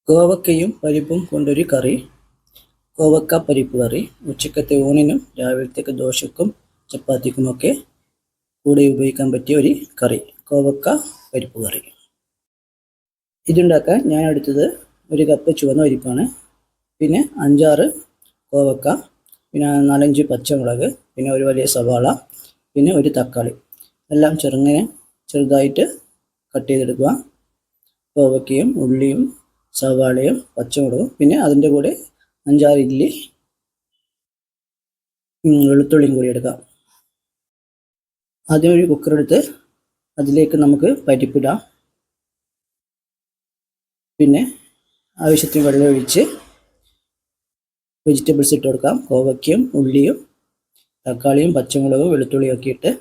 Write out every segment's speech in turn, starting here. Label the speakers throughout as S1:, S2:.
S1: കോവക്കയും പരിപ്പും കൊണ്ടൊരു കറി. കോവക്ക പരിപ്പ് കറി ഉച്ചക്കത്തെ ഊണിനും രാവിലത്തേക്ക് ദോശക്കും ചപ്പാത്തിക്കുമൊക്കെ കൂടെ ഉപയോഗിക്കാൻ പറ്റിയ ഒരു കറി, കോവക്ക പരിപ്പ് കറി. ഇതുണ്ടാക്കാൻ ഞാൻ എടുത്തത് 1 കപ്പ് ചുവന്ന പരിപ്പാണ്, പിന്നെ 5-6 കോവക്ക, പിന്നെ 4-5 പച്ചമുളക്, പിന്നെ ഒരു വലിയ സവാള, പിന്നെ ഒരു തക്കാളി. എല്ലാം ചെറുതായിട്ട് കട്ട് ചെയ്തെടുക്കുക. കോവക്കയും ഉള്ളിയും സവാളയും പച്ചമുളകും, പിന്നെ അതിൻ്റെ കൂടെ 5-6 ഇല്ലി വെളുത്തുള്ളിയും കൂടി എടുക്കാം. ആദ്യം ഒരു കുക്കർ എടുത്ത് അതിലേക്ക് നമുക്ക് പരിപ്പിടാം. പിന്നെ ആവശ്യത്തിന് വെള്ളം ഒഴിച്ച് വെജിറ്റബിൾസ് ഇട്ട് കൊടുക്കാം. കോവക്കയും ഉള്ളിയും തക്കാളിയും പച്ചമുളകും വെളുത്തുള്ളിയും ഒക്കെ ഇട്ട്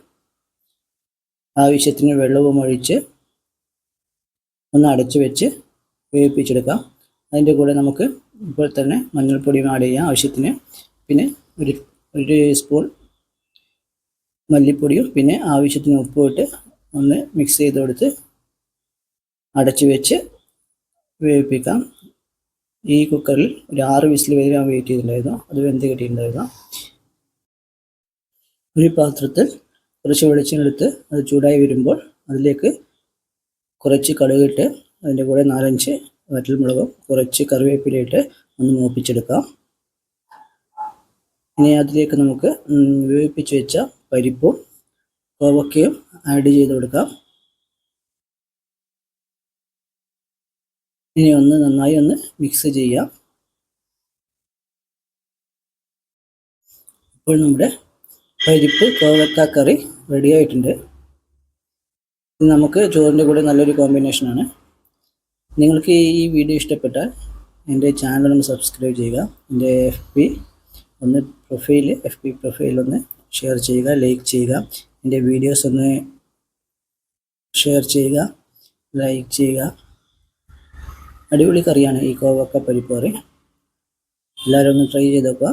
S1: ആവശ്യത്തിന് വെള്ളവും ഒഴിച്ച് ഒന്ന് അടച്ചു വെച്ച് വേവിപ്പിച്ചെടുക്കാം. അതിൻ്റെ കൂടെ നമുക്ക് ഇപ്പോൾ തന്നെ മഞ്ഞൾപ്പൊടിയും ആഡ് ചെയ്യാം ആവശ്യത്തിന്. പിന്നെ ഒരു സ്പൂൺ മല്ലിപ്പൊടിയും പിന്നെ ആവശ്യത്തിന് ഉപ്പും ഇട്ട് ഒന്ന് മിക്സ് ചെയ്ത് കൊടുത്ത് അടച്ചു വെച്ച് വേവിപ്പിക്കാം. ഈ കുക്കറിൽ ഒരു 6 വിസിൽ വരെ ഞാൻ വെയിറ്റ് ചെയ്തിട്ടുണ്ടായിരുന്നു, അത് വെന്ത് കിട്ടിയിട്ടുണ്ടായിരുന്നു. ഒരു പാത്രത്തിൽ കുറച്ച് വെളിച്ചെണ്ണ എടുത്ത് അത് ചൂടായി വരുമ്പോൾ അതിലേക്ക് കുറച്ച് കടുകിട്ട് അതിൻ്റെ കൂടെ 4-5 വറ്റൽമുളകും കുറച്ച് കറിവേപ്പിലയിട്ട് ഒന്ന് മൂപ്പിച്ചെടുക്കാം. ഇനി അതിലേക്ക് നമുക്ക് വേവിപ്പിച്ച് വെച്ച പരിപ്പും കോവക്കയും ആഡ് ചെയ്ത് കൊടുക്കാം. ഇനി നന്നായി മിക്സ് ചെയ്യാം. ഇപ്പോൾ നമ്മുടെ പരിപ്പ് കോവക്ക കറി റെഡി ആയിട്ടുണ്ട്. ഇത് നമുക്ക് ചോറിൻ്റെ കൂടെ നല്ലൊരു കോമ്പിനേഷനാണ്. നിങ്ങൾക്ക് ഈ വീഡിയോ ഇഷ്ടപ്പെട്ടാൽ എൻ്റെ ചാനൽ ഒന്ന് സബ്സ്ക്രൈബ് ചെയ്യുക. എൻ്റെ FB പ്രൊഫൈൽ ഒന്ന് ഷെയർ ചെയ്യുക, ലൈക്ക് ചെയ്യുക. എൻ്റെ വീഡിയോസ് ഒന്ന് ഷെയർ ചെയ്യുക, ലൈക്ക് ചെയ്യുക. അടിപൊളി കറിയാണ് ഈ കോവക്ക പരിപ്പ് കറി. എല്ലാവരും ഒന്ന് ട്രൈ ചെയ്ത് നോക്കുക.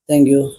S1: Thank you.